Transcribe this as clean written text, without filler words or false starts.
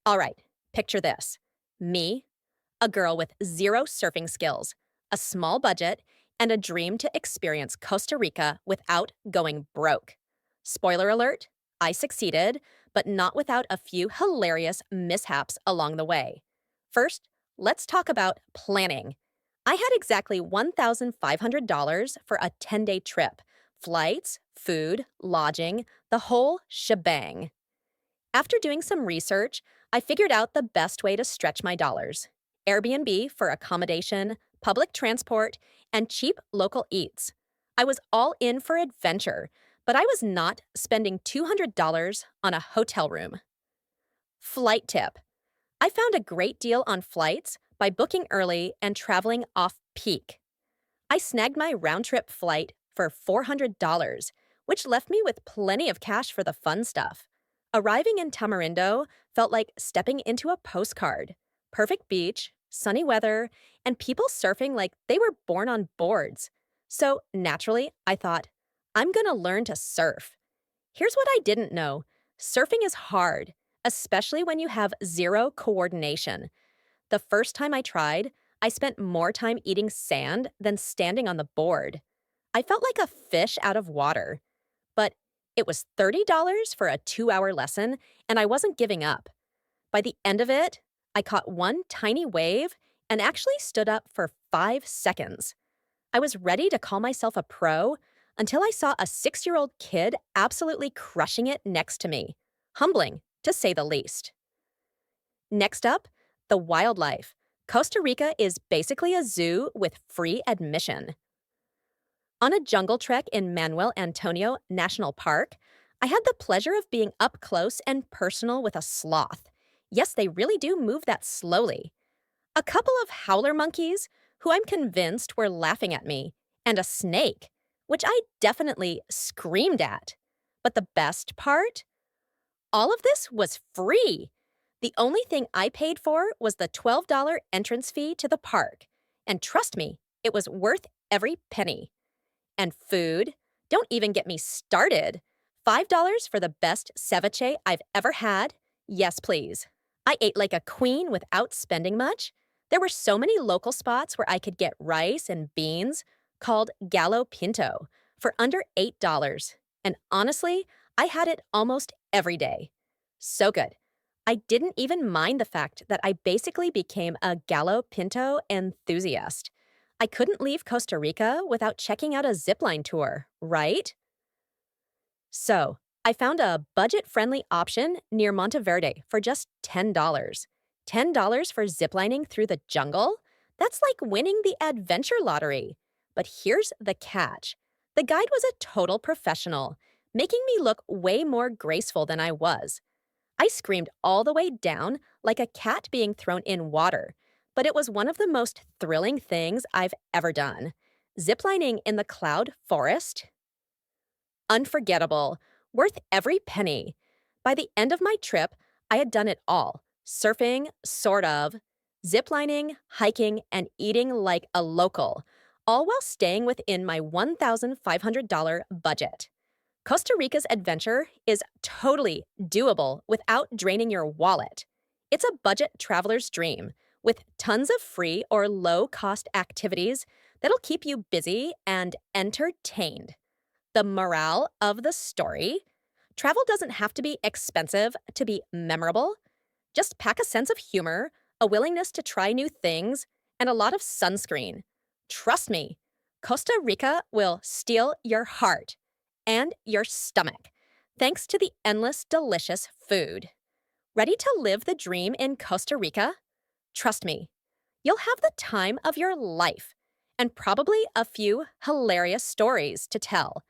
All right, picture this. Me, a girl with zero surfing skills, a small budget, and a dream to experience Costa Rica without going broke. Spoiler alert, I succeeded, but not without a few hilarious mishaps along the way. First, let's talk about planning. I had exactly $1,500 for a 10-day trip: flights, food, lodging, the whole shebang. After doing some research, I figured out the best way to stretch my dollars: Airbnb for accommodation, public transport, and cheap local eats. I was all in for adventure, but I was not spending $200 on a hotel room. Flight tip: I found a great deal on flights by booking early and traveling off peak. I snagged my round trip flight for $400, which left me with plenty of cash for the fun stuff. Arriving in Tamarindo felt like stepping into a postcard: perfect beach, sunny weather, and people surfing like they were born on boards. So naturally, I thought, I'm gonna learn to surf. Here's what I didn't know: surfing is hard, especially when you have zero coordination. The first time I tried, I spent more time eating sand than standing on the board. I felt like a fish out of water. But it was $30 for a 2-hour lesson, and I wasn't giving up. By the end of it, I caught one tiny wave and actually stood up for 5 seconds. I was ready to call myself a pro until I saw a 6-year-old kid absolutely crushing it next to me. Humbling, to say the least. Next up, the wildlife. Costa Rica is basically a zoo with free admission. On a jungle trek in Manuel Antonio National Park, I had the pleasure of being up close and personal with a sloth. Yes, they really do move that slowly. A couple of howler monkeys, who I'm convinced were laughing at me, and a snake, which I definitely screamed at. But the best part? All of this was free. The only thing I paid for was the $12 entrance fee to the park. And trust me, it was worth every penny. And food? Don't even get me started. $5 for the best ceviche I've ever had? Yes, please. I ate like a queen without spending much. There were so many local spots where I could get rice and beans, called gallo pinto, for under $8. And honestly, I had it almost every day. So good. I didn't even mind the fact that I basically became a gallo pinto enthusiast. I couldn't leave Costa Rica without checking out a zipline tour, right? So, I found a budget-friendly option near Monteverde for just $10. $10 for ziplining through the jungle? That's like winning the adventure lottery. But here's the catch. The guide was a total professional, making me look way more graceful than I was. I screamed all the way down like a cat being thrown in water, but it was one of the most thrilling things I've ever done. Ziplining in the cloud forest? Unforgettable. Worth every penny. By the end of my trip, I had done it all: surfing, sort of, ziplining, hiking, and eating like a local, all while staying within my $1,500 budget. Costa Rica's adventure is totally doable without draining your wallet. It's a budget traveler's dream, with tons of free or low-cost activities that'll keep you busy and entertained. The morale of the story: travel doesn't have to be expensive to be memorable. Just pack a sense of humor, a willingness to try new things, and a lot of sunscreen. Trust me, Costa Rica will steal your heart and your stomach, thanks to the endless delicious food. Ready to live the dream in Costa Rica? Trust me, you'll have the time of your life, and probably a few hilarious stories to tell.